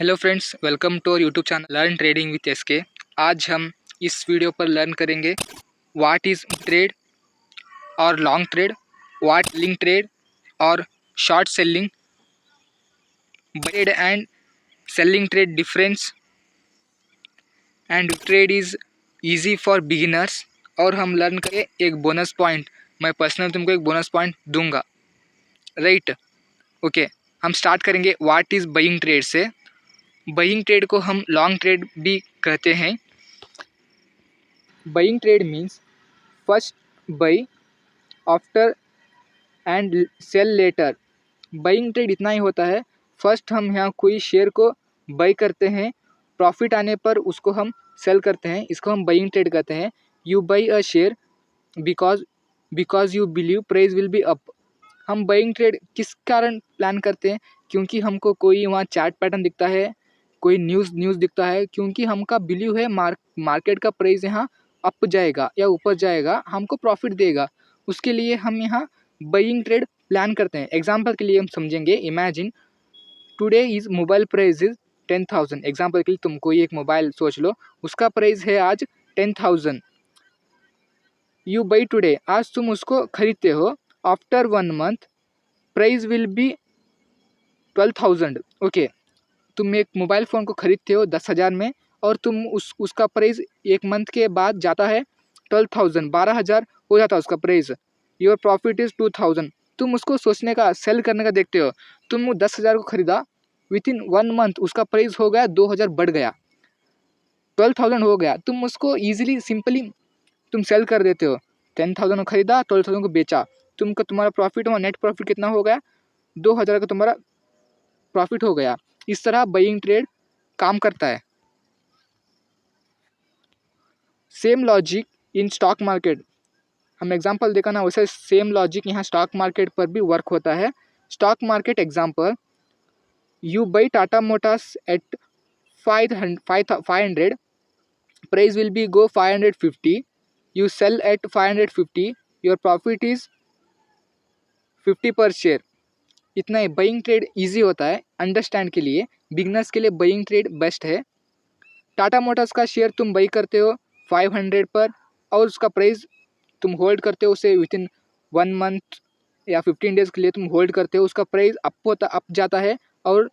Hello friends, welcome to our YouTube channel learn trading with SK. आज हम इस video पर लर्न करेंगे व्हाट इज़ ट्रेड और long trade, what link trade और short selling, trade and selling trade difference and trade is easy for beginners. और हम learn करेंगे एक बोनस पॉइंट। मैं पर्सनल तुमको एक बोनस पॉइंट दूंगा, राइट? ओके, हम स्टार्ट करेंगे व्हाट इज़ बाइंग ट्रेड से। बाइंग ट्रेड को हम लॉन्ग ट्रेड भी कहते हैं। Buying trade means first buy after and sell later. Buying trade इतना ही होता है, फर्स्ट हम यहाँ कोई शेयर को बाई करते हैं, प्रॉफिट आने पर उसको हम सेल करते हैं, इसको हम बाइंग ट्रेड कहते हैं। You by a share because you believe price will be up. हम बाइंग ट्रेड किस कारण प्लान करते हैं? क्योंकि हमको कोई वहाँ चार्ट पैटर्न दिखता है, कोई न्यूज़ दिखता है, क्योंकि हमका बिलीव है मार्केट का प्राइस यहाँ अप जाएगा या ऊपर जाएगा, हमको प्रॉफिट देगा। उसके लिए हम यहाँ बाइंग ट्रेड प्लान करते हैं। एग्जांपल के लिए हम समझेंगे, imagine today is mobile price is 10,000। Example के लिए तुम कोई एक मोबाइल सोच लो, उसका प्राइस है आज 10,000। यू बाई टुडे, आज तुम उसको खरीदते हो। After 1 month price will B 12,000। Okay, तुम एक मोबाइल फ़ोन को खरीदते हो 10,000 में, और तुम उसका प्राइस 1 मंथ के बाद जाता है 12,000, 12,000 हो जाता है उसका प्राइस। Your profit is 2,000। तुम उसको सोचने का, सेल करने का देखते हो। तुम 10,000 को खरीदा, विद इन 1 मंथ उसका प्राइस हो गया 2,000 बढ़ गया, 12,000 हो गया। तुम उसको ईजिली सिंपली तुम सेल कर देते हो। 10,000 को खरीदा, 12,000 को बेचा, तुम्हारा प्रॉफिट हुआ। नेट प्रॉफिट कितना हो गया? 2,000 का तुम्हारा प्रॉफिट हो गया। इस तरह बाइंग ट्रेड काम करता है। Same logic in stock market. हम एग्जांपल देखा ना, वैसे सेम लॉजिक यहाँ स्टॉक मार्केट पर भी वर्क होता है। Stock market example, you buy Tata Motors at 500, price will be go 550, you sell at 550, your profit is 50 per share. इतना ही। बाइंग ट्रेड ईजी होता है अंडरस्टैंड के लिए। बिगनर्स के लिए बाइंग ट्रेड बेस्ट है। टाटा मोटर्स का शेयर तुम बाई करते हो 500 पर, और उसका प्राइस तुम होल्ड करते हो, उसे विद इन 1 मंथ या 15 डेज के लिए तुम होल्ड करते हो। उसका प्राइस अप जाता है और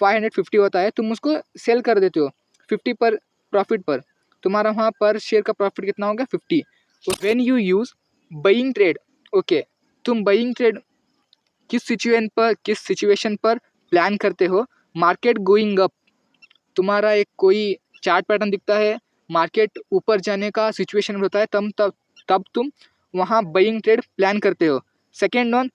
550 होता है, तुम उसको सेल कर देते हो 50 पर प्रॉफिट पर। तुम्हारा वहाँ पर शेयर का प्रॉफिट कितना हो गया? 50। When you use buying trade, okay, तुम बाइंग ट्रेड किस सिचुएशन पर प्लान करते हो? मार्केट गोइंग अप, तुम्हारा एक कोई चार्ट पैटर्न दिखता है, मार्केट ऊपर जाने का सिचुएशन होता है, तब तुम वहाँ बाइंग ट्रेड प्लान करते हो। Second one,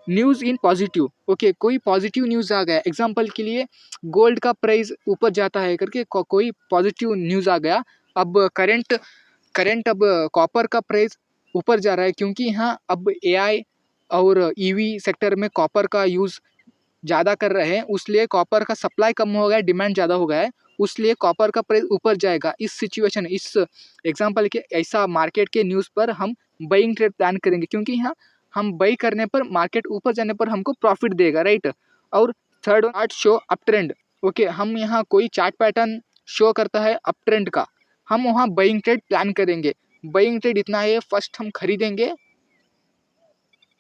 news in positive. Okay, कोई पॉजिटिव न्यूज़ आ गया, एग्जांपल के लिए गोल्ड का प्राइस ऊपर जाता है करके कोई पॉजिटिव न्यूज़ आ गया। अब करंट अब कॉपर का प्राइस ऊपर जा रहा है, क्योंकि यहाँ अब एआई और ईवी सेक्टर में कॉपर का यूज़ ज़्यादा कर रहे हैं, उसलिए कॉपर का सप्लाई कम हो गया है, डिमांड ज़्यादा हो गया है, उसलिए कॉपर का प्राइस ऊपर जाएगा। इस सिचुएशन, इस एग्जांपल के ऐसा मार्केट के न्यूज़ पर हम बाइंग ट्रेड प्लान करेंगे, क्योंकि यहाँ हम बाई करने पर मार्केट ऊपर जाने पर हमको प्रॉफिट देगा, राइट? और third, chart show up trend. Okay, हम यहाँ कोई चार्ट पैटर्न शो करता है अप ट्रेंड का, हम वहाँ बाइंग ट्रेड प्लान करेंगे। बाइंग ट्रेड इतना है, फर्स्ट हम खरीदेंगे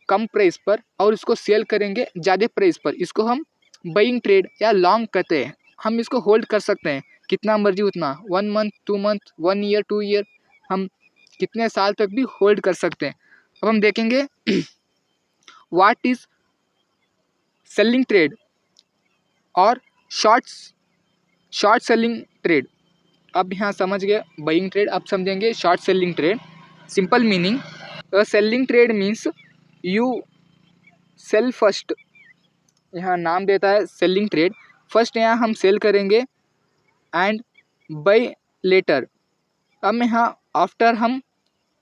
कम प्राइस पर और इसको सेल करेंगे ज़्यादा प्राइस पर। इसको हम बाइंग ट्रेड या लॉन्ग कहते हैं। हम इसको होल्ड कर सकते हैं कितना मर्जी उतना, 1 मंथ, 2 मंथ, 1 ईयर, 2 ईयर, हम कितने साल तक भी होल्ड कर सकते हैं। अब हम देखेंगे व्हाट इज सेलिंग ट्रेड और शॉर्ट सेलिंग ट्रेड। अब यहाँ समझ गए बाइंग ट्रेड, अब समझेंगे short selling trade. Simple meaning, selling trade means you sell first. यहाँ नाम देता है सेलिंग ट्रेड। फर्स्ट यहाँ हम सेल करेंगे एंड बाई लेटर। अब यहाँ आफ्टर हम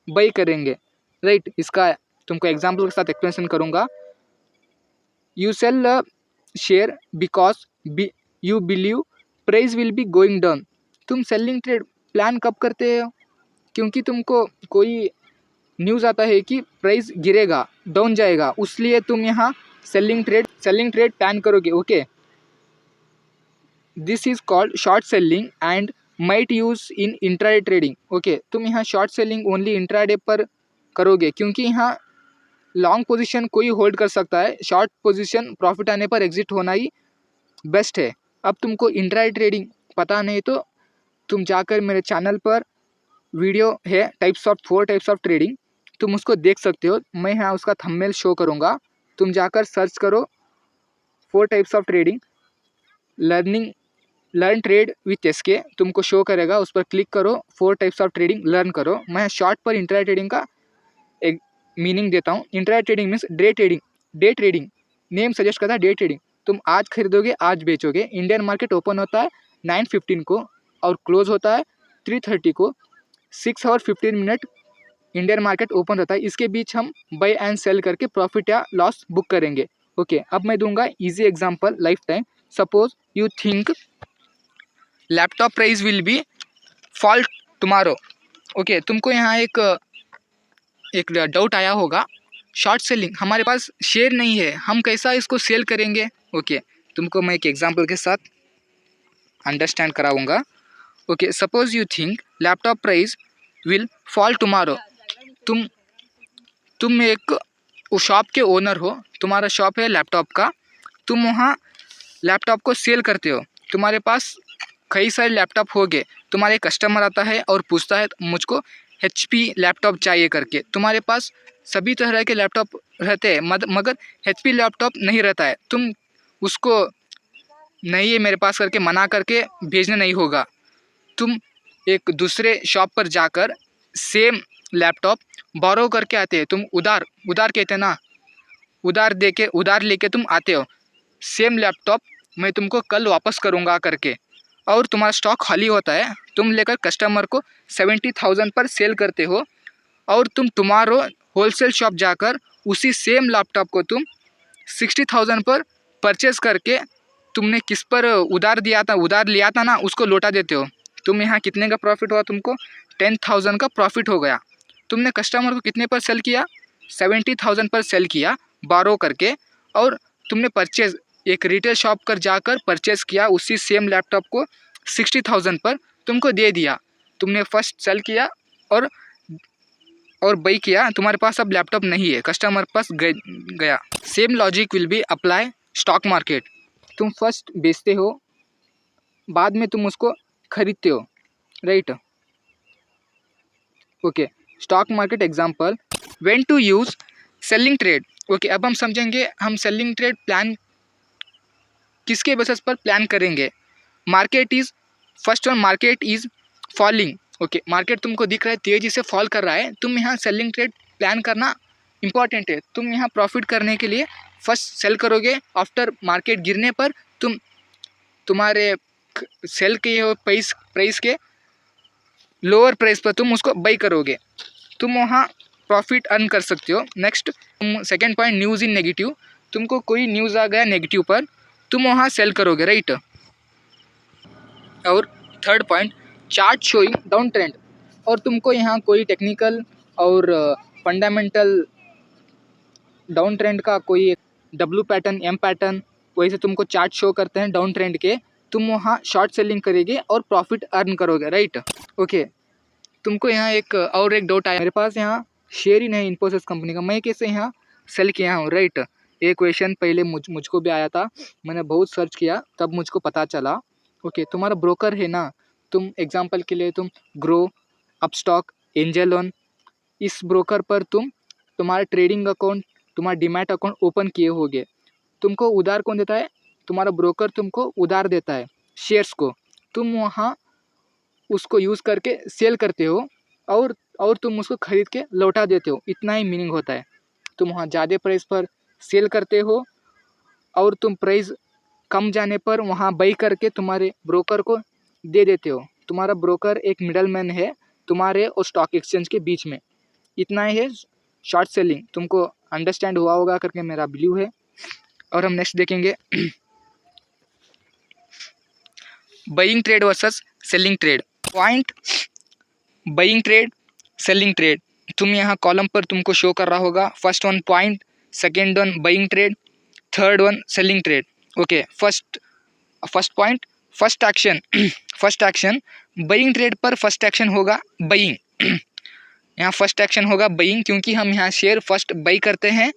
बाई करेंगे, राइट? इसका तुमको एग्जांपल के साथ एक्सप्लेनेशन करूँगा। You sell a share because you believe price will be going down. तुम सेलिंग ट्रेड प्लान कब करते हो? क्योंकि तुमको कोई न्यूज़ आता है कि प्राइस गिरेगा, डाउन जाएगा, उसलिए तुम यहाँ सेलिंग ट्रेड प्लान करोगे। Okay, this is called short selling and might use in intraday trading. Okay, तुम यहाँ शॉर्ट सेलिंग ओनली इंट्राडे पर करोगे, क्योंकि यहाँ लॉन्ग पोजीशन कोई होल्ड कर सकता है, शॉर्ट पोजीशन प्रॉफिट आने पर एग्जिट होना ही बेस्ट है। अब तुमको इंट्राडे ट्रेडिंग पता नहीं तो तुम जाकर मेरे चैनल पर वीडियो है types of 4 types of trading, तुम उसको देख सकते हो। मैं यहाँ उसका थंबनेल शो करूँगा, तुम जाकर सर्च करो 4 types of trading learn trade with SK, तुमको शो करेगा, उस पर क्लिक करो, 4 टाइप्स ऑफ ट्रेडिंग लर्न करो। मैं शॉर्ट पर इंट्राडे ट्रेडिंग का एक मीनिंग देता हूँ। Intraday trading means day trading name suggest करता है डे ट्रेडिंग। तुम आज खरीदोगे आज बेचोगे। इंडियन मार्केट ओपन होता है 9:15 को और क्लोज होता है 3:30 को, 6 और 15 मिनट इंडियन मार्केट ओपन रहता है। इसके बीच हम बाय एंड सेल करके प्रॉफिट या लॉस बुक करेंगे। ओके, अब मैं दूंगा easy example life time. Suppose you think laptop price will B fall tomorrow. Okay, तुमको यहाँ एक डाउट आया होगा, शॉर्ट सेलिंग, हमारे पास शेयर नहीं है, हम कैसा इसको सेल करेंगे। ओके, तुमको मैं एक एग्जांपल के साथ अंडरस्टैंड कराऊंगा। Okay, suppose you think laptop price will fall tomorrow. तुम एक शॉप के ओनर हो, तुम्हारा शॉप है लैपटॉप का, तुम वहाँ लैपटॉप को सेल करते हो, तुम्हारे पास कई सारे लैपटॉप हो गए, तुम्हारे कस्टमर आता है और पूछता है मुझको HP लैपटॉप चाहिए करके। तुम्हारे पास सभी तरह के लैपटॉप रहते हैं मगर HP लैपटॉप नहीं रहता है, तुम उसको नहीं है मेरे पास करके मना करके भेजना नहीं होगा। तुम एक दूसरे शॉप पर जाकर सेम लैपटॉप बोरो करके आते हैं, तुम उधार कहते हैं ना, उधार लेके तुम आते हो, सेम लैपटॉप मैं तुमको कल वापस करूँगा करके, और तुम्हारा स्टॉक खाली होता है, तुम लेकर कस्टमर को 70,000 पर सेल करते हो, और तुम टुमारो होलसेल शॉप जाकर उसी सेम लैपटॉप को तुम 60,000 पर परचेज करके तुमने किस पर उधार लिया था ना, उसको लौटा देते हो। तुम यहाँ कितने का प्रॉफिट हुआ, तुमको 10,000 का प्रॉफिट हो गया। तुमने कस्टमर को कितने पर सेल किया, 70,000 पर सेल किया बारो करके, और तुमने परचेज एक रिटेल शॉप पर जाकर परचेज किया उसी सेम लैपटॉप को 60,000 पर तुमको दे दिया। तुमने फर्स्ट सेल किया और बाई किया, तुम्हारे पास अब लैपटॉप नहीं है, कस्टमर पास गया। Same logic will be apply stock market. तुम फर्स्ट बेचते हो, बाद में तुम उसको खरीदते हो, right. Okay, stock market example, when to use selling trade. Okay, अब हम समझेंगे हम सेलिंग ट्रेड प्लान किसके बेसिस पर प्लान करेंगे। Market is falling. Okay, market तुमको दिख रहा है तेजी से फॉल कर रहा है, तुम यहाँ सेलिंग ट्रेड प्लान करना इंपॉर्टेंट है। तुम यहाँ प्रॉफिट करने के लिए फर्स्ट सेल करोगे, आफ्टर मार्केट गिरने पर तुम्हारे सेल के प्राइस के लोअर प्राइस पर तुम उसको बाई करोगे, तुम वहाँ प्रॉफिट अर्न कर सकते हो। नेक्स्ट सेकेंड पॉइंट, न्यूज़ इन नेगेटिव। तुमको कोई न्यूज़ आ गया नेगेटिव पर, तुम वहाँ सेल करोगे, राइट। और third point, chart showing down trend. और तुमको यहाँ कोई टेक्निकल और फंडामेंटल डाउन ट्रेंड का कोई W पैटर्न M पैटर्न वैसे तुमको चार्ट शो करते हैं डाउन ट्रेंड के, तुम वहाँ शॉर्ट सेलिंग करोगे और प्रॉफिट अर्न करोगे, राइट। ओके, तुमको यहाँ एक डाउट आया, मेरे पास यहाँ शेयर ही नहीं इन्फोसिस कंपनी का, मैं कैसे यहाँ सेल किया हूँ, राइट। ये क्वेश्चन पहले मुझको भी आया था, मैंने बहुत सर्च किया तब मुझको पता चला। ओके, तुम्हारा ब्रोकर है ना, तुम एग्जांपल के लिए तुम ग्रो, अपस्टॉक, एंजल वन, इस ब्रोकर पर तुम्हारा ट्रेडिंग अकाउंट, तुम्हारा डीमैट अकाउंट ओपन किए होगे। तुमको उधार कौन देता है, तुम्हारा ब्रोकर तुमको उधार देता है शेयर्स को, तुम वहाँ उसको यूज़ करके सेल करते हो और तुम उसको खरीद के लौटा देते हो, इतना ही मीनिंग होता है। तुम वहाँ ज़्यादा प्राइस पर सेल करते हो और तुम प्राइस कम जाने पर वहाँ बाई करके तुम्हारे ब्रोकर को दे देते हो। तुम्हारा ब्रोकर एक मिडलमैन है तुम्हारे और स्टॉक एक्सचेंज के बीच में। इतना ही है शॉर्ट सेलिंग, तुमको अंडरस्टैंड हुआ होगा करके मेरा बिलीव है। और हम नेक्स्ट देखेंगे buying trade versus selling trade. Point, buying trade, selling trade, तुम यहाँ कॉलम पर तुमको शो कर रहा होगा। First one point, second one buying trade, third one selling trade. Okay, first point first action buying trade पर first action होगा buying. यहाँ फर्स्ट एक्शन होगा बाइंग, क्योंकि हम यहाँ शेयर फर्स्ट बाई करते हैं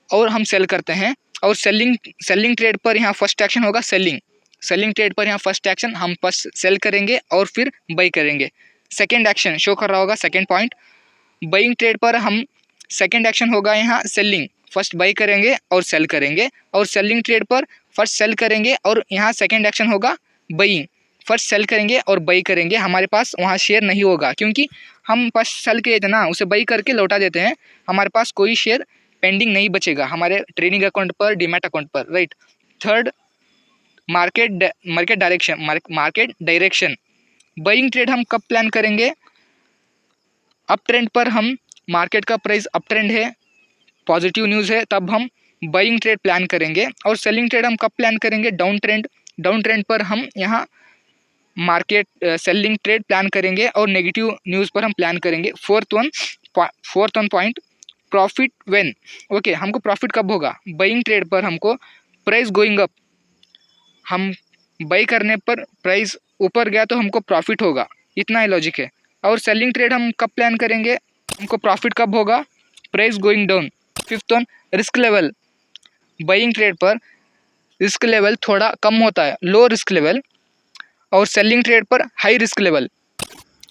और हम सेल करते हैं। और सेलिंग ट्रेड पर यहाँ फर्स्ट एक्शन होगा सेलिंग ट्रेड पर यहाँ फर्स्ट एक्शन हम फर्स्ट सेल करेंगे और फिर बाई करेंगे। सेकेंड एक्शन शो कर रहा होगा, सेकेंड पॉइंट बाइंग ट्रेड पर हम सेकेंड एक्शन होगा यहाँ सेलिंग, फर्स्ट बाई करेंगे और सेल करेंगे। और सेलिंग ट्रेड पर फर्स्ट सेल करेंगे और यहाँ सेकेंड एक्शन होगा बाइंग, फर्स्ट सेल करेंगे और बाई करेंगे। हमारे पास वहाँ शेयर नहीं होगा, क्योंकि हम फर्स्ट सेल किए थे ना, उसे बाई करके लौटा देते हैं। हमारे पास कोई शेयर पेंडिंग नहीं बचेगा हमारे ट्रेडिंग अकाउंट पर, डीमैट अकाउंट पर, right. Third market direction buying trade हम कब प्लान करेंगे? अप ट्रेंड पर हम मार्केट का प्राइस अप ट्रेंड है, पॉजिटिव न्यूज़ है, तब हम बाइंग ट्रेड प्लान करेंगे। और सेलिंग ट्रेड हम कब प्लान करेंगे? डाउन ट्रेंड पर हम यहाँ मार्केट सेलिंग ट्रेड प्लान करेंगे और नेगेटिव न्यूज़ पर हम प्लान करेंगे। Fourth one point profit when. Okay, हमको प्रॉफिट कब होगा? बाइंग ट्रेड पर हमको प्राइस गोइंग अप, हम बाई करने पर प्राइस ऊपर गया तो हमको प्रॉफिट होगा, इतना ही लॉजिक है। और सेलिंग ट्रेड हम कब प्लान करेंगे? हमको प्रॉफिट कब होगा? Price going down. Fifth one risk level, buying trade पर रिस्क लेवल थोड़ा कम होता है, लो रिस्क लेवल, और सेलिंग ट्रेड पर high risk level.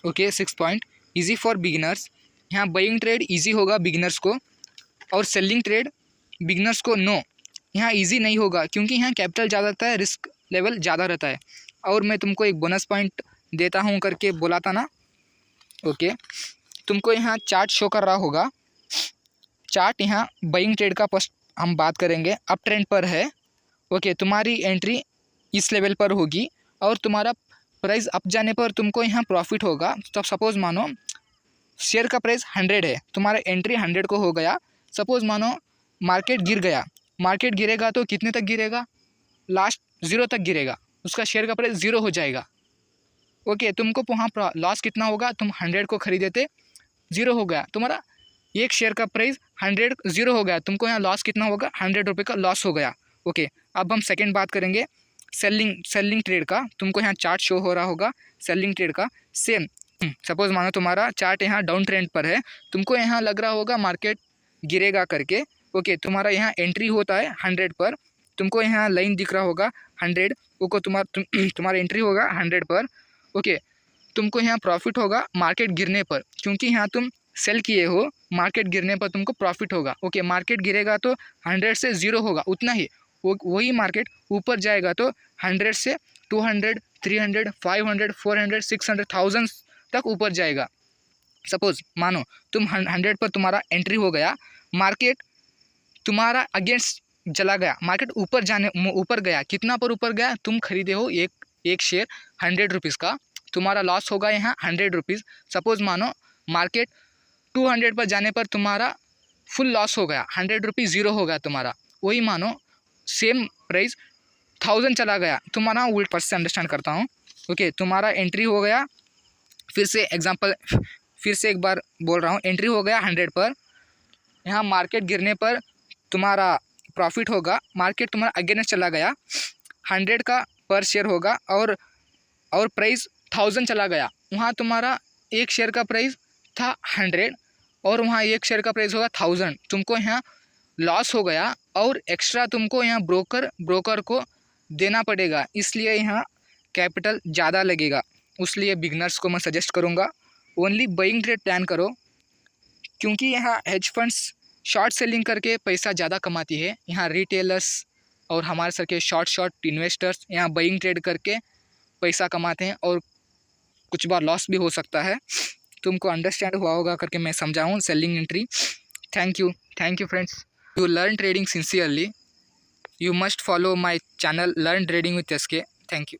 Okay, six point easy for beginners. यहाँ बाइंग ट्रेड इजी होगा बिगिनर्स को और सेलिंग ट्रेड बिगिनर्स को नो, यहाँ इजी नहीं होगा, क्योंकि यहाँ कैपिटल ज़्यादा रहता है, रिस्क लेवल ज़्यादा रहता है। और मैं तुमको एक बोनस पॉइंट देता हूँ करके बोला था ना। ओके, तुमको यहाँ चार्ट शो कर रहा होगा, चार्ट यहाँ बाइंग ट्रेड का फर्स्ट हम बात करेंगे, अप ट्रेंड पर है। ओके, तुम्हारी एंट्री इस लेवल पर होगी और तुम्हारा प्राइस अप जाने पर तुमको यहाँ प्रॉफिट होगा। तो सपोज़ मानो शेयर का प्राइस 100 है, तुम्हारा एंट्री 100 को हो गया। सपोज़ मानो मार्केट गिर गया, मार्केट गिरेगा तो कितने तक गिरेगा? लास्ट 0 तक गिरेगा, उसका शेयर का प्राइस 0 हो जाएगा। ओके, तुमको वहाँ लॉस कितना होगा? तुम 100 को खरीदे थे, 0 हो गया तुम्हारा एक शेयर का प्राइस, 100 0 हो गया, तुमको यहाँ लॉस कितना होगा? 100 रुपये का लॉस हो गया। ओके, अब हम सेकंड बात करेंगे सेलिंग ट्रेड का। तुमको यहाँ चार्ट शो हो रहा होगा सेलिंग ट्रेड का, सेम। सपोज़ मानो तुम्हारा चार्ट यहाँ डाउन ट्रेंड पर है, तुमको यहाँ लग रहा होगा मार्केट गिरेगा करके। ओके, तुम्हारा यहाँ एंट्री होता है 100 पर, तुमको यहाँ लाइन दिख रहा होगा 100, ओके, तुम्हारा एंट्री होगा 100 पर। ओके, तुमको यहाँ प्रॉफिट होगा मार्केट गिरने पर, क्योंकि यहाँ तुम सेल किए हो, मार्केट गिरने पर तुमको प्रॉफिट होगा। ओके, मार्केट गिरेगा तो 100 से 0 होगा, उतना ही। वही मार्केट ऊपर जाएगा तो 100 से 200, 300, 500, 400, 600, 1000 तक ऊपर जाएगा। सपोज़ मानो तुम 100 पर तुम्हारा एंट्री हो गया, मार्केट तुम्हारा अगेंस्ट चला गया, मार्केट ऊपर गया, कितना पर ऊपर गया? तुम खरीदे हो एक शेयर 100 रुपीज़ का, तुम्हारा लॉस होगा यहाँ 100 रुपीज़। सपोज़ मानो मार्केट 200 पर जाने पर तुम्हारा फुल लॉस हो गया, 100 रुपीज़ 0 हो गया तुम्हारा। वही मानो सेम प्राइस 1000 चला गया, तुम्हारा उल्ट पर से अंडरस्टैंड करता हूँ। ओके, तुम्हारा एंट्री हो गया, फिर से एक बार बोल रहा हूँ, एंट्री हो गया 100 पर, यहाँ मार्केट गिरने पर तुम्हारा प्रॉफिट होगा, मार्केट तुम्हारा अगेंस्ट चला गया, 100 का पर शेयर होगा और प्राइस 1000 चला गया, वहाँ तुम्हारा एक शेयर का प्राइस था 100 और वहाँ एक शेयर का प्राइस होगा 1000, तुमको यहाँ लॉस हो गया और एक्स्ट्रा तुमको यहाँ ब्रोकर को देना पड़ेगा, इसलिए यहाँ कैपिटल ज़्यादा लगेगा। इसलिए बिगनर्स को मैं सजेस्ट करूँगा ओनली बाइंग ट्रेड प्लान करो, क्योंकि यहाँ हेज फंड्स शॉर्ट सेलिंग करके पैसा ज़्यादा कमाती है। यहाँ रिटेलर्स और हमारे सर के शॉर्ट इन्वेस्टर्स यहाँ बाइंग ट्रेड करके पैसा कमाते हैं और कुछ बार लॉस भी हो सकता है। तुमको अंडरस्टैंड हुआ होगा करके मैं समझाऊँ selling entry. Thank you friends. To learn trading sincerely, you must follow my channel Learn Trading with SK. Thank you.